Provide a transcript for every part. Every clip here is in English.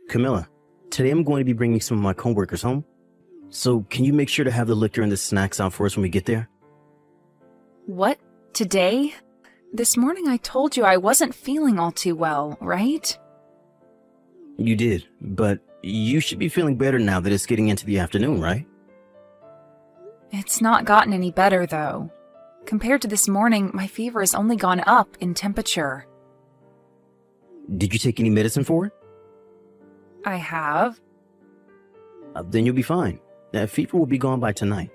Camilla, today I'm going to be bringing some of my coworkers home. So can you make sure to have the liquor and the snacks out for us when we get there? What? Today? This morning I told you I wasn't feeling all too well, right? You did, but you should be feeling better now that it's getting into the afternoon, right? It's not gotten any better, though. Compared to this morning, my fever has only gone up in temperature. Did you take any medicine for it? I have. Then you'll be fine. That fever will be gone by tonight.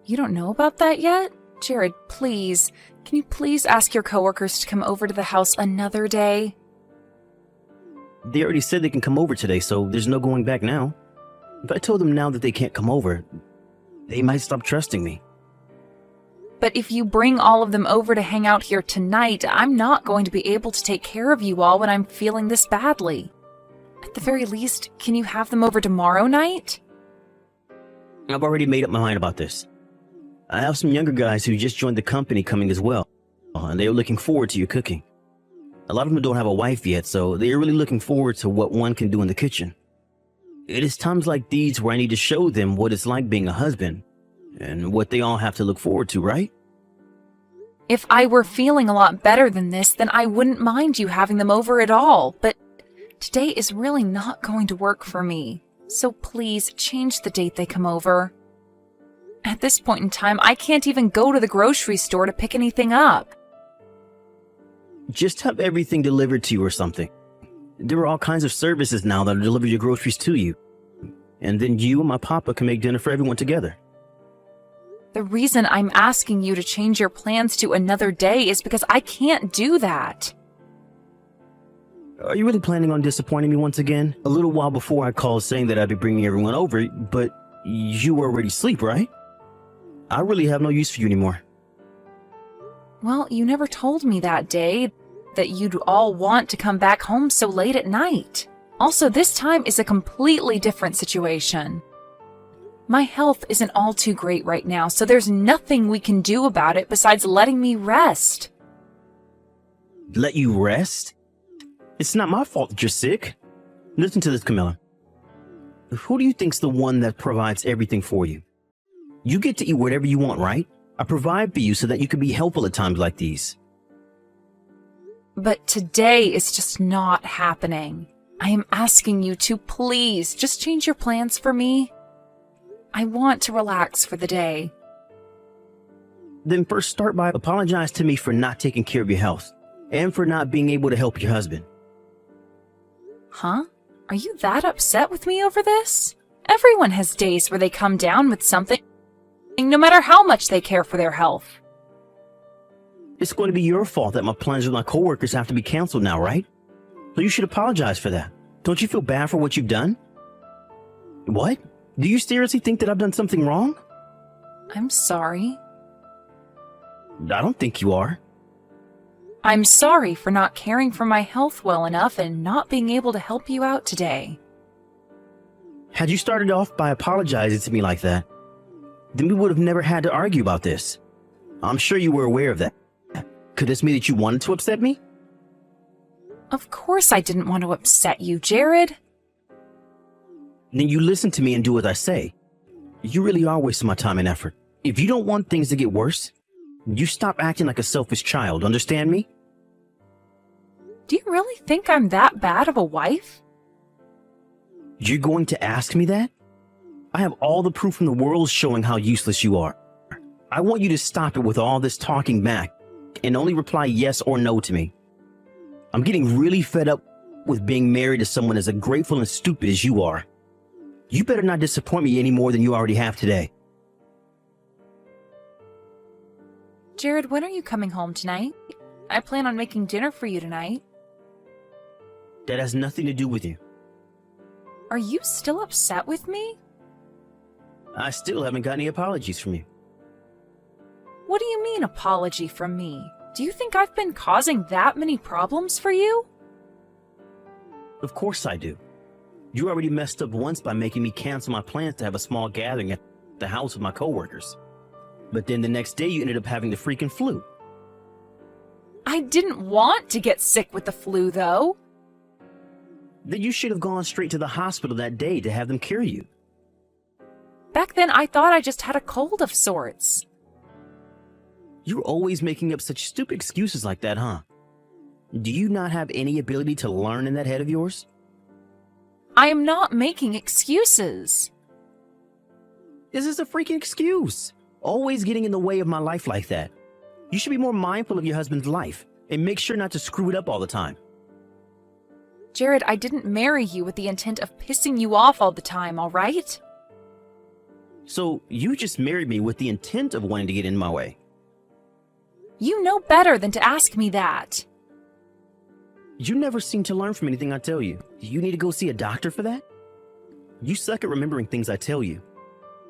You don't know about that yet? Jared, please. Can you please ask your coworkers to come over to the house another day? They already said they can come over today, so there's no going back now. If I told them now that they can't come over, they might stop trusting me. But if you bring all of them over to hang out here tonight, I'm not going to be able to take care of you all when I'm feeling this badly. At the very least, can you have them over tomorrow night? I've already made up my mind about this. I have some younger guys who just joined the company coming as well, and they are looking forward to your cooking. A lot of them don't have a wife yet, so they are really looking forward to what one can do in the kitchen. It is times like these where I need to show them what it's like being a husband, and what they all have to look forward to, right? If I were feeling a lot better than this, then I wouldn't mind you having them over at all, but today is really not going to work for me. So please change the date they come over. At this point in time, I can't even go to the grocery store to pick anything up. Just have everything delivered to you or something. There are all kinds of services now that'll deliver your groceries to you. And then you and my papa can make dinner for everyone together. The reason I'm asking you to change your plans to another day is because I can't do that. Are you really planning on disappointing me once again? A little while before I called saying that I'd be bringing everyone over, but you were already asleep, right? I really have no use for you anymore. Well, you never told me that day that you'd all want to come back home so late at night. Also, this time is a completely different situation. My health isn't all too great right now, so there's nothing we can do about it besides letting me rest. Let you rest? It's not my fault that you're sick. Listen to this, Camilla. Who do you think's the one that provides everything for you? You get to eat whatever you want, right? I provide for you so that you can be helpful at times like these. But today is just not happening. I am asking you to please just change your plans for me. I want to relax for the day. Then first start by apologize to me for not taking care of your health and for not being able to help your husband. Huh? Are you that upset with me over this? Everyone has days where they come down with something, no matter how much they care for their health. It's going to be your fault that my plans with my coworkers have to be canceled now, right? So you should apologize for that. Don't you feel bad for what you've done? What? Do you seriously think that I've done something wrong? I'm sorry. I don't think you are. I'm sorry for not caring for my health well enough and not being able to help you out today. Had you started off by apologizing to me like that, then we would have never had to argue about this. I'm sure you were aware of that. Could this mean that you wanted to upset me? Of course I didn't want to upset you, Jared. Then you listen to me and do what I say. You really are wasting my time and effort. If you don't want things to get worse, you stop acting like a selfish child, understand me? Do you really think I'm that bad of a wife? You're going to ask me that? I have all the proof in the world showing how useless you are. I want you to stop it with all this talking back and only reply yes or no to me. I'm getting really fed up with being married to someone as ungrateful and stupid as you are. You better not disappoint me any more than you already have today. Jared, when are you coming home tonight? I plan on making dinner for you tonight. That has nothing to do with you. Are you still upset with me? I still haven't got any apologies from you. What do you mean, apology from me? Do you think I've been causing that many problems for you? Of course I do. You already messed up once by making me cancel my plans to have a small gathering at the house with my coworkers. But then the next day you ended up having the freaking flu. I didn't want to get sick with the flu, though. Then you should have gone straight to the hospital that day to have them cure you. Back then, I thought I just had a cold of sorts. You're always making up such stupid excuses like that, huh? Do you not have any ability to learn in that head of yours? I am not making excuses. This is a freaking excuse. Always getting in the way of my life like that. You should be more mindful of your husband's life and make sure not to screw it up all the time. Jared, I didn't marry you with the intent of pissing you off all the time, all right? So you just married me with the intent of wanting to get in my way. You know better than to ask me that. You never seem to learn from anything I tell you. Do you need to go see a doctor for that? You suck at remembering things I tell you.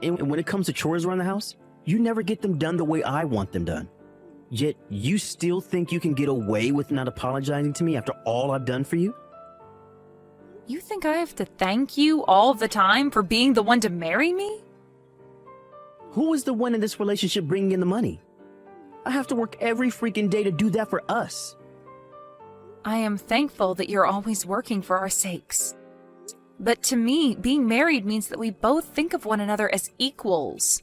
And when it comes to chores around the house, you never get them done the way I want them done. Yet you still think you can get away with not apologizing to me after all I've done for you? You think I have to thank you all the time for being the one to marry me? Who is the one in this relationship bringing in the money? I have to work every freaking day to do that for us. I am thankful that you're always working for our sakes. But to me, being married means that we both think of one another as equals.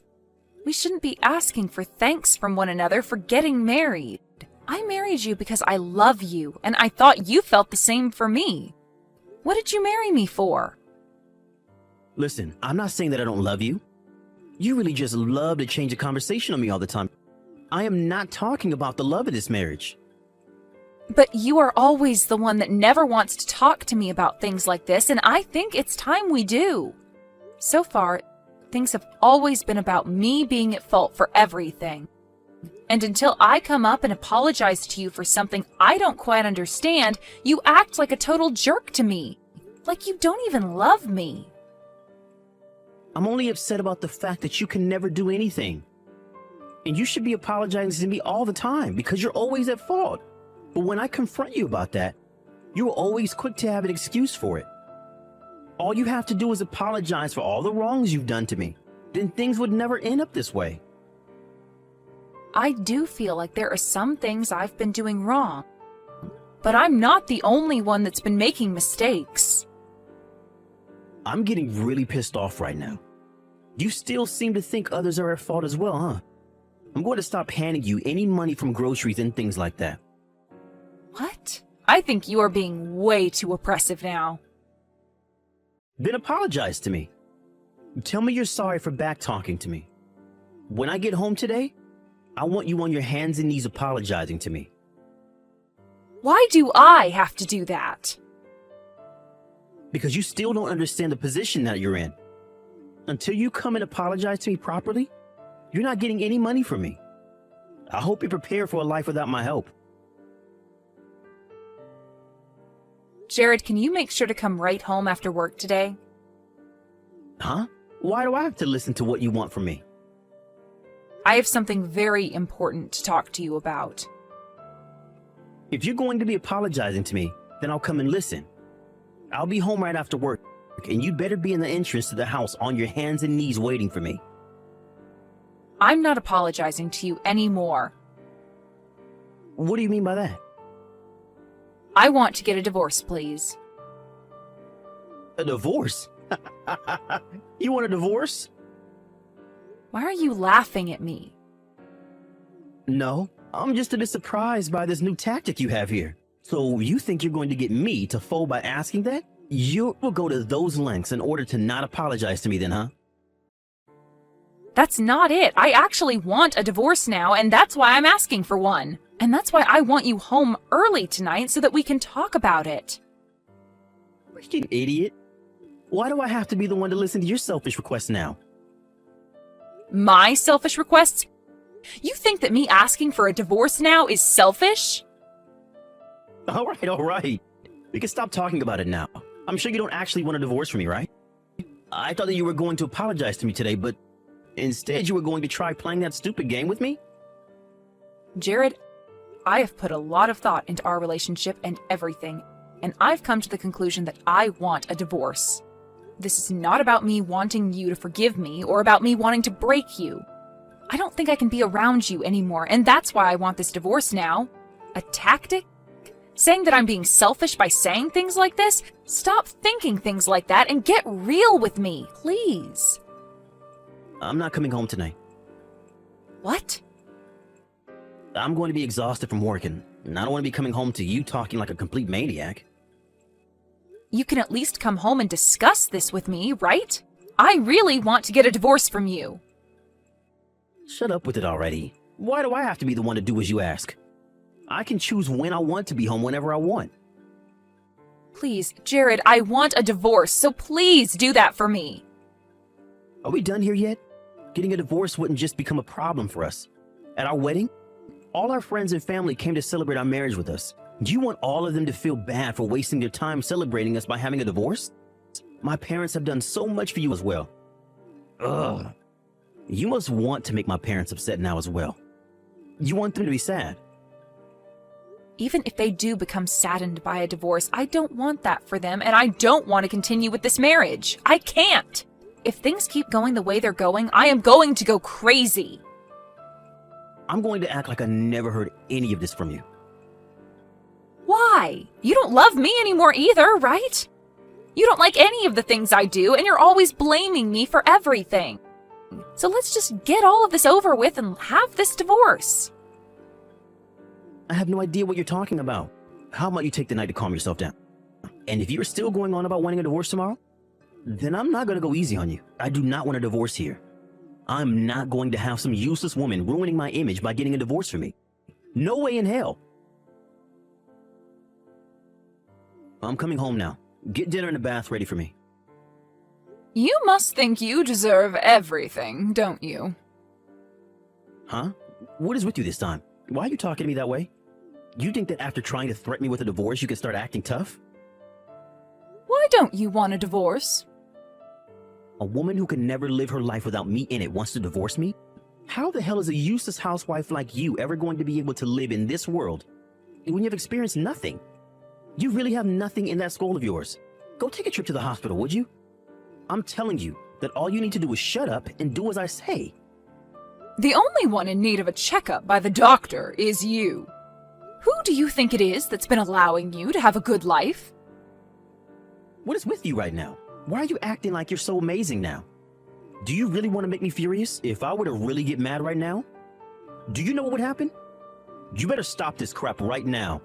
We shouldn't be asking for thanks from one another for getting married. I married you because I love you, and I thought you felt the same for me. What did you marry me for? Listen, I'm not saying that I don't love you. You really just love to change the conversation on me all the time. I am not talking about the love of this marriage. But you are always the one that never wants to talk to me about things like this, and I think it's time we do. So far, things have always been about me being at fault for everything. And until I come up and apologize to you for something I don't quite understand, you act like a total jerk to me. Like you don't even love me. I'm only upset about the fact that you can never do anything. And you should be apologizing to me all the time because you're always at fault. But when I confront you about that, you're always quick to have an excuse for it. All you have to do is apologize for all the wrongs you've done to me. Then things would never end up this way. I do feel like there are some things I've been doing wrong. But I'm not the only one that's been making mistakes. I'm getting really pissed off right now. You still seem to think others are at fault as well, huh? I'm going to stop handing you any money from groceries and things like that. What? I think you are being way too oppressive now. Then apologize to me. Tell me you're sorry for back-talking to me. When I get home today, I want you on your hands and knees apologizing to me. Why do I have to do that? Because you still don't understand the position that you're in. Until you come and apologize to me properly, you're not getting any money from me. I hope you're prepared for a life without my help. Jared, can you make sure to come right home after work today? Huh? Why do I have to listen to what you want from me? I have something very important to talk to you about. If you're going to be apologizing to me, then I'll come and listen. I'll be home right after work, and you'd better be in the entrance to the house on your hands and knees waiting for me. I'm not apologizing to you anymore. What do you mean by that? I want to get a divorce, please. A divorce? You want a divorce? Why are you laughing at me? No, I'm just a bit surprised by this new tactic you have here. So you think you're going to get me to fold by asking that? You will go to those lengths in order to not apologize to me then, huh? That's not it. I actually want a divorce now, and that's why I'm asking for one. And that's why I want you home early tonight so that we can talk about it. Freaking idiot. Why do I have to be the one to listen to your selfish requests now? My selfish requests? You think that me asking for a divorce now is selfish? All right. We can stop talking about it now. I'm sure you don't actually want a divorce from me, right? I thought that you were going to apologize to me today, but instead you were going to try playing that stupid game with me? Jared, I have put a lot of thought into our relationship and everything, and I've come to the conclusion that I want a divorce. This is not about me wanting you to forgive me or about me wanting to break you. I don't think I can be around you anymore, and that's why I want this divorce now. A tactic Saying that I'm being selfish by saying things like this? Stop thinking things like that and get real with me, please. I'm not coming home tonight. What? I'm going to be exhausted from working, and I don't want to be coming home to you talking like a complete maniac. You can at least come home and discuss this with me, right? I really want to get a divorce from you. Shut up with it already. Why do I have to be the one to do as you ask? I can choose when I want to be home whenever I want. Please, Jared, I want a divorce, so please do that for me. Are we done here yet? Getting a divorce wouldn't just become a problem for us. At our wedding, all our friends and family came to celebrate our marriage with us. Do you want all of them to feel bad for wasting their time celebrating us by having a divorce? My parents have done so much for you as well. Ugh. You must want to make my parents upset now as well. You want them to be sad. Even if they do become saddened by a divorce, I don't want that for them, and I don't want to continue with this marriage. I can't. If things keep going the way they're going, I am going to go crazy. I'm going to act like I never heard any of this from you. Why? You don't love me anymore either, right? You don't like any of the things I do, and you're always blaming me for everything. So let's just get all of this over with and have this divorce. I have no idea what you're talking about. How about you take the night to calm yourself down? And if you're still going on about wanting a divorce tomorrow, then I'm not going to go easy on you. I do not want a divorce here. I'm not going to have some useless woman ruining my image by getting a divorce from me. No way in hell. I'm coming home now. Get dinner and a bath ready for me. You must think you deserve everything, don't you? Huh? What is with you this time? Why are you talking to me that way? You think that after trying to threaten me with a divorce, you can start acting tough? Why don't you want a divorce? A woman who can never live her life without me in it wants to divorce me? How the hell is a useless housewife like you ever going to be able to live in this world when you've experienced nothing? You really have nothing in that skull of yours. Go take a trip to the hospital, would you? I'm telling you that all you need to do is shut up and do as I say. The only one in need of a checkup by the doctor is you. Who do you think it is that's been allowing you to have a good life? What is with you right now? Why are you acting like you're so amazing now? Do you really want to make me furious if I were to really get mad right now? Do you know what would happen? You better stop this crap right now.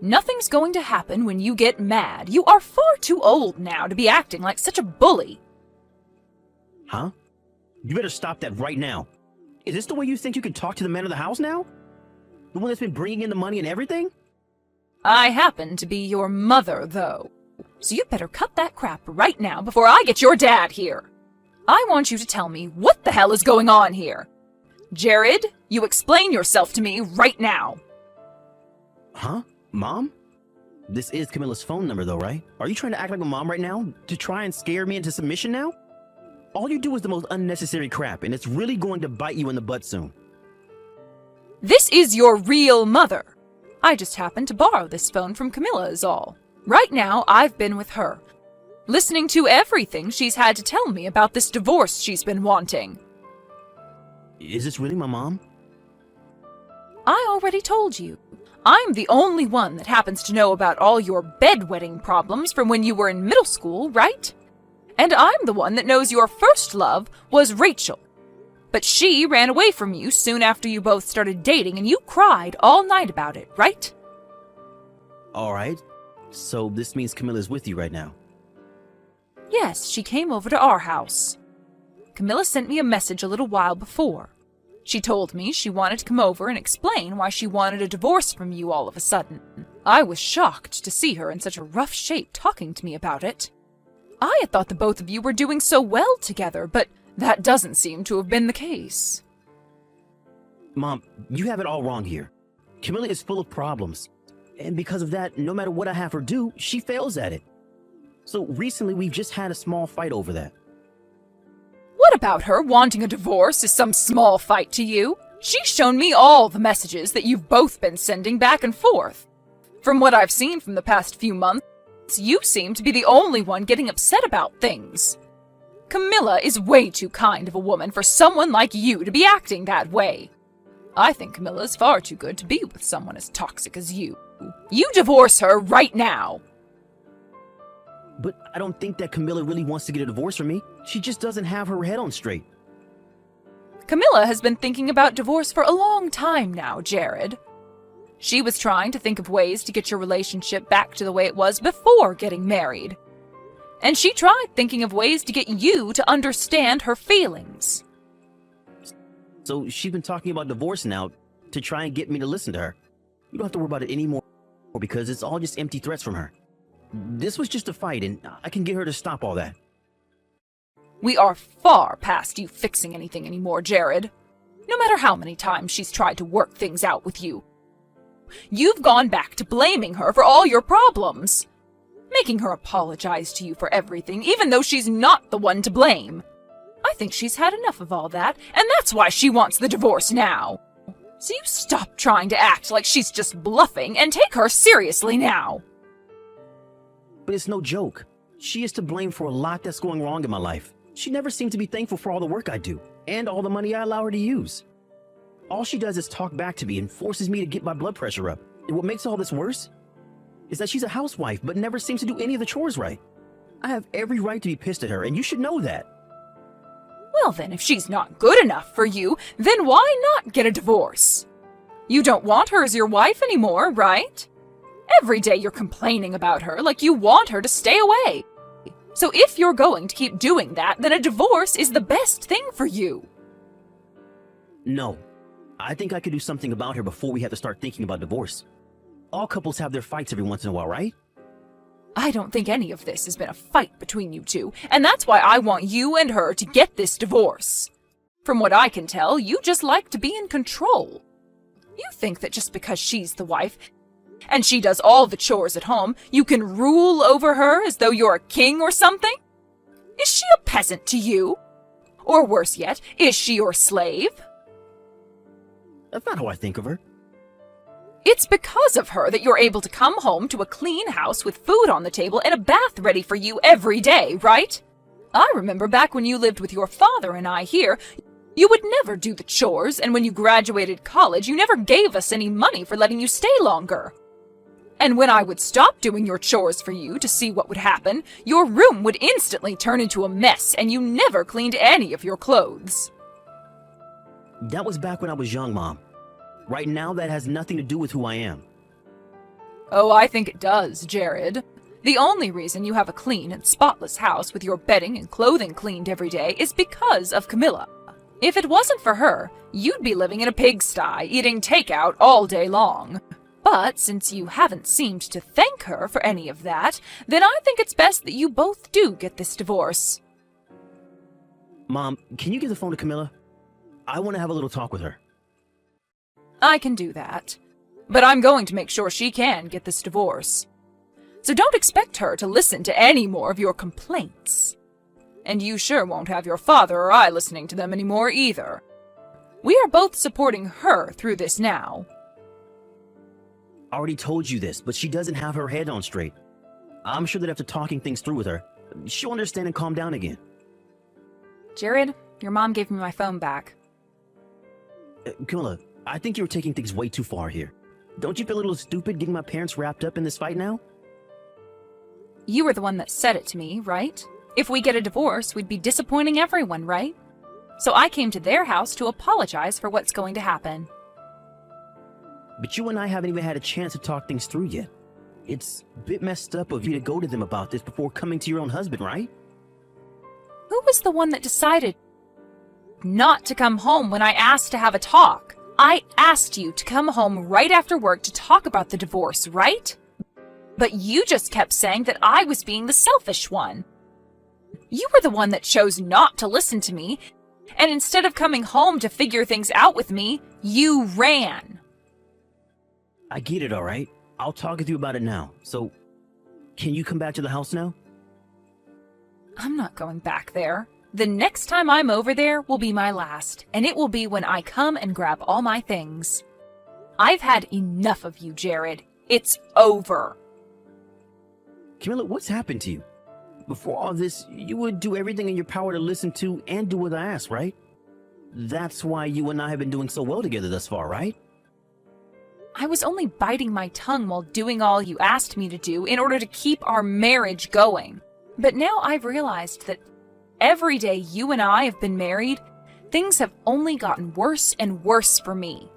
Nothing's going to happen when you get mad. You are far too old now to be acting like such a bully. Huh? You better stop that right now. Is this the way you think you can talk to the man of the house now? The one that's been bringing in the money and everything? I happen to be your mother, though. So you better cut that crap right now before I get your dad here. I want you to tell me what the hell is going on here. Jared, you explain yourself to me right now. Huh? Mom? This is Camilla's phone number though, right? Are you trying to act like a mom right now? To try and scare me into submission now? All you do is the most unnecessary crap, and it's really going to bite you in the butt soon. This is your real mother. I just happened to borrow this phone from Camilla is all. Right now, I've been with her, listening to everything she's had to tell me about this divorce she's been wanting. Is this really my mom? I already told you. I'm the only one that happens to know about all your bedwetting problems from when you were in middle school, right? And I'm the one that knows your first love was Rachel. But she ran away from you soon after you both started dating, and you cried all night about it, right? All right. So this means Camilla's with you right now. Yes, she came over to our house. Camilla sent me a message a little while before. She told me she wanted to come over and explain why she wanted a divorce from you all of a sudden. I was shocked to see her in such a rough shape talking to me about it. I had thought the both of you were doing so well together, but that doesn't seem to have been the case. Mom, you have it all wrong here. Camilla is full of problems. And because of that, no matter what I have her do, she fails at it. So recently we've just had a small fight over that. What about her wanting a divorce is some small fight to you? She's shown me all the messages that you've both been sending back and forth. From what I've seen from the past few months, you seem to be the only one getting upset about things. Camilla is way too kind of a woman for someone like you to be acting that way. I think Camilla is far too good to be with someone as toxic as you. You divorce her right now. But I don't think that Camilla really wants to get a divorce from me. She just doesn't have her head on straight. Camilla has been thinking about divorce for a long time now, Jared. She was trying to think of ways to get your relationship back to the way it was before getting married. And she tried thinking of ways to get you to understand her feelings. So she's been talking about divorce now to try and get me to listen to her. You don't have to worry about it anymore because it's all just empty threats from her. This was just a fight and I can get her to stop all that. We are far past you fixing anything anymore, Jared. No matter how many times she's tried to work things out with you. You've gone back to blaming her for all your problems. Making her apologize to you for everything, even though she's not the one to blame. I think she's had enough of all that, and that's why she wants the divorce now. So you stop trying to act like she's just bluffing and take her seriously now. But it's no joke. She is to blame for a lot that's going wrong in my life. She never seemed to be thankful for all the work I do and all the money I allow her to use. All she does is talk back to me and forces me to get my blood pressure up. And what makes all this worse is that she's a housewife but never seems to do any of the chores right. I have every right to be pissed at her, and you should know that. Well then, if she's not good enough for you, then why not get a divorce? You don't want her as your wife anymore, right? Every day you're complaining about her like you want her to stay away. So if you're going to keep doing that, then a divorce is the best thing for you. No. I think I could do something about her before we have to start thinking about divorce. All couples have their fights every once in a while, right? I don't think any of this has been a fight between you two, and that's why I want you and her to get this divorce. From what I can tell, you just like to be in control. You think that just because she's the wife, and she does all the chores at home, you can rule over her as though you're a king or something? Is she a peasant to you? Or worse yet, is she your slave? That's not how I think of her. It's because of her that you're able to come home to a clean house with food on the table and a bath ready for you every day, right? I remember back when you lived with your father and I here, you would never do the chores, and when you graduated college, you never gave us any money for letting you stay longer. And when I would stop doing your chores for you to see what would happen, your room would instantly turn into a mess, and you never cleaned any of your clothes. That was back when I was young, Mom. Right now, that has nothing to do with who I am. Oh, I think it does, Jared. The only reason you have a clean and spotless house with your bedding and clothing cleaned every day is because of Camilla. If it wasn't for her, you'd be living in a pigsty, eating takeout all day long. But since you haven't seemed to thank her for any of that, then I think it's best that you both do get this divorce. Mom, can you give the phone to Camilla? I want to have a little talk with her. I can do that. But I'm going to make sure she can get this divorce. So don't expect her to listen to any more of your complaints. And you sure won't have your father or I listening to them anymore either. We are both supporting her through this now. I already told you this, but she doesn't have her head on straight. I'm sure that after talking things through with her, she'll understand and calm down again. Jared, your mom gave me my phone back. Camilla, I think you're taking things way too far here. Don't you feel a little stupid getting my parents wrapped up in this fight now? You were the one that said it to me, right? If we get a divorce, we'd be disappointing everyone, right? So I came to their house to apologize for what's going to happen. But you and I haven't even had a chance to talk things through yet. It's a bit messed up of you to go to them about this before coming to your own husband, right? Who was the one that decided not to come home when I asked to have a talk? I asked you to come home right after work to talk about the divorce, right? But you just kept saying that I was being the selfish one. You were the one that chose not to listen to me, and instead of coming home to figure things out with me, you ran. I get it, all right? I'll talk with you about it now. So, can you come back to the house now? I'm not going back there. The next time I'm over there will be my last, and it will be when I come and grab all my things. I've had enough of you, Jared. It's over. Camilla, what's happened to you? Before all this, you would do everything in your power to listen to and do what I asked, right? That's why you and I have been doing so well together thus far, right? I was only biting my tongue while doing all you asked me to do in order to keep our marriage going. But now I've realized that every day you and I have been married, things have only gotten worse and worse for me.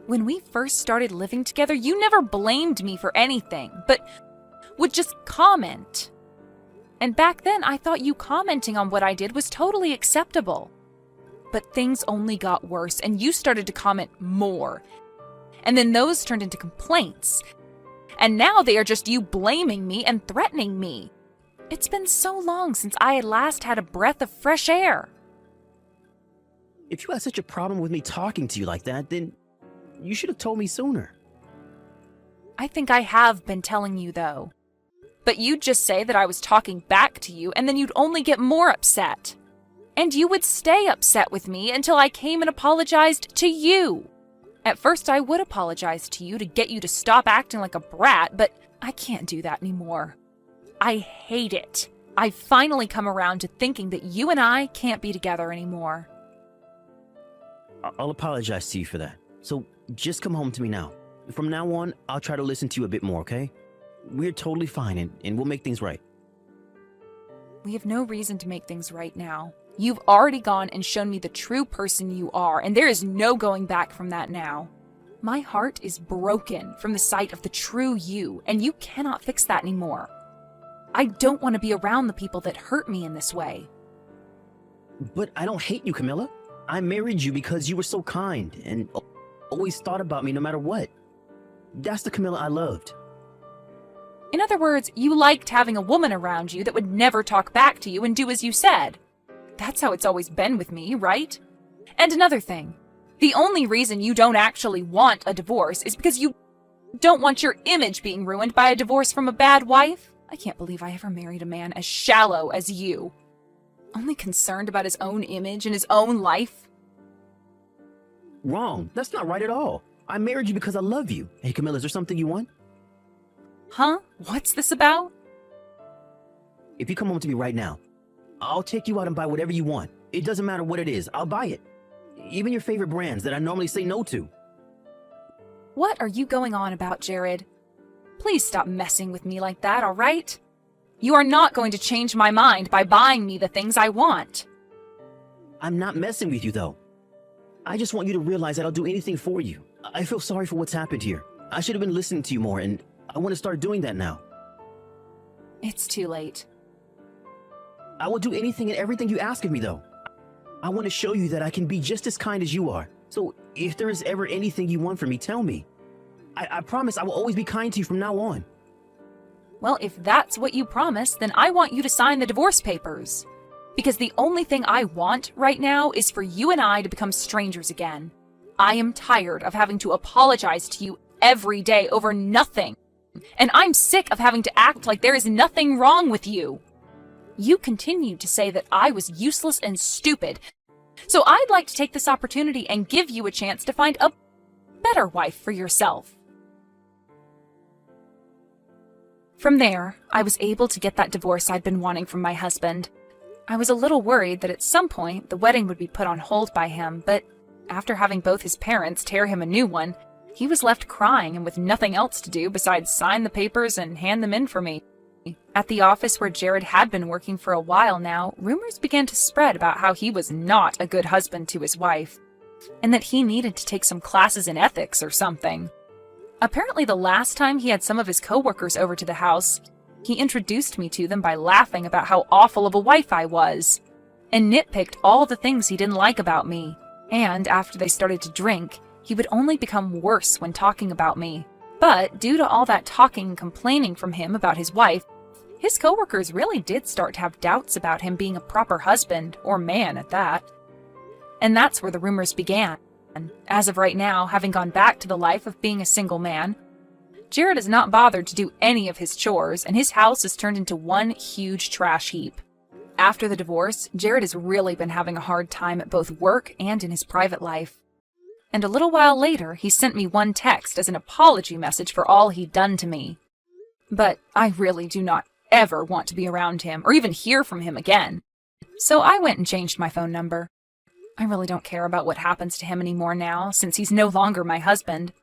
When we first started living together, you never blamed me for anything, but would just comment. And back then, I thought you commenting on what I did was totally acceptable. But things only got worse, and you started to comment more. And then those turned into complaints. And now they are just you blaming me and threatening me. It's been so long since I had last had a breath of fresh air. If you had such a problem with me talking to you like that, then you should have told me sooner. I think I have been telling you, though. But you'd just say that I was talking back to you, and then you'd only get more upset. And you would stay upset with me until I came and apologized to you. At first, I would apologize to you to get you to stop acting like a brat, but I can't do that anymore. I hate it. I've finally come around to thinking that you and I can't be together anymore. I'll apologize to you for that. So just come home to me now. From now on, I'll try to listen to you a bit more, okay? We're totally fine, and we'll make things right. We have no reason to make things right now. You've already gone and shown me the true person you are, and there is no going back from that now. My heart is broken from the sight of the true you, and you cannot fix that anymore. I don't want to be around the people that hurt me in this way. But I don't hate you, Camilla. I married you because you were so kind and always thought about me no matter what. That's the Camilla I loved. In other words, you liked having a woman around you that would never talk back to you and do as you said. That's how it's always been with me, right? And another thing, the only reason you don't actually want a divorce is because you don't want your image being ruined by a divorce from a bad wife. I can't believe I ever married a man as shallow as you. Only concerned about his own image and his own life. Wrong. That's not right at all. I married you because I love you. Hey, Camilla, is there something you want? Huh? What's this about? If you come home to me right now, I'll take you out and buy whatever you want. It doesn't matter what it is. I'll buy it. Even your favorite brands that I normally say no to. What are you going on about, Jared? Please stop messing with me like that, all right? You are not going to change my mind by buying me the things I want. I'm not messing with you, though. I just want you to realize that I'll do anything for you. I feel sorry for what's happened here. I should have been listening to you more, and I want to start doing that now. It's too late. I will do anything and everything you ask of me, though. I want to show you that I can be just as kind as you are. So if there is ever anything you want from me, tell me. I promise I will always be kind to you from now on. Well, if that's what you promise, then I want you to sign the divorce papers. Because the only thing I want right now is for you and I to become strangers again. I am tired of having to apologize to you every day over nothing. And I'm sick of having to act like there is nothing wrong with you. You continued to say that I was useless and stupid. So I'd like to take this opportunity and give you a chance to find a better wife for yourself. From there, I was able to get that divorce I'd been wanting from my husband. I was a little worried that at some point the wedding would be put on hold by him, but after having both his parents tear him a new one, he was left crying and with nothing else to do besides sign the papers and hand them in for me. At the office where Jared had been working for a while now, rumors began to spread about how he was not a good husband to his wife, and that he needed to take some classes in ethics or something. Apparently the last time he had some of his coworkers over to the house, he introduced me to them by laughing about how awful of a wife I was, and nitpicked all the things he didn't like about me. And after they started to drink, he would only become worse when talking about me. But due to all that talking and complaining from him about his wife, his coworkers really did start to have doubts about him being a proper husband, or man at that. And that's where the rumors began. As of right now, having gone back to the life of being a single man, Jared has not bothered to do any of his chores, and his house has turned into one huge trash heap. After the divorce, Jared has really been having a hard time at both work and in his private life. And a little while later, he sent me one text as an apology message for all he'd done to me. But I really do not ever want to be around him or even hear from him again. So I went and changed my phone number. I really don't care about what happens to him anymore now, since he's no longer my husband.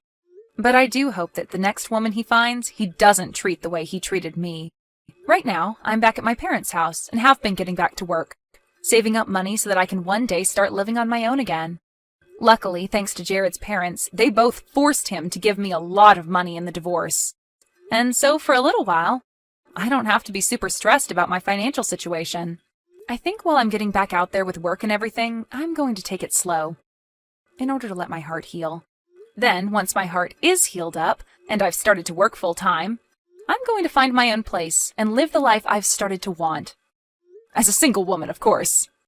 But I do hope that the next woman he finds, he doesn't treat the way he treated me. Right now, I'm back at my parents' house and have been getting back to work, saving up money so that I can one day start living on my own again. Luckily, thanks to Jared's parents, they both forced him to give me a lot of money in the divorce. And so for a little while, I don't have to be super stressed about my financial situation. I think while I'm getting back out there with work and everything, I'm going to take it slow, in order to let my heart heal. Then, once my heart is healed up, and I've started to work full-time, I'm going to find my own place and live the life I've started to want. As a single woman, of course.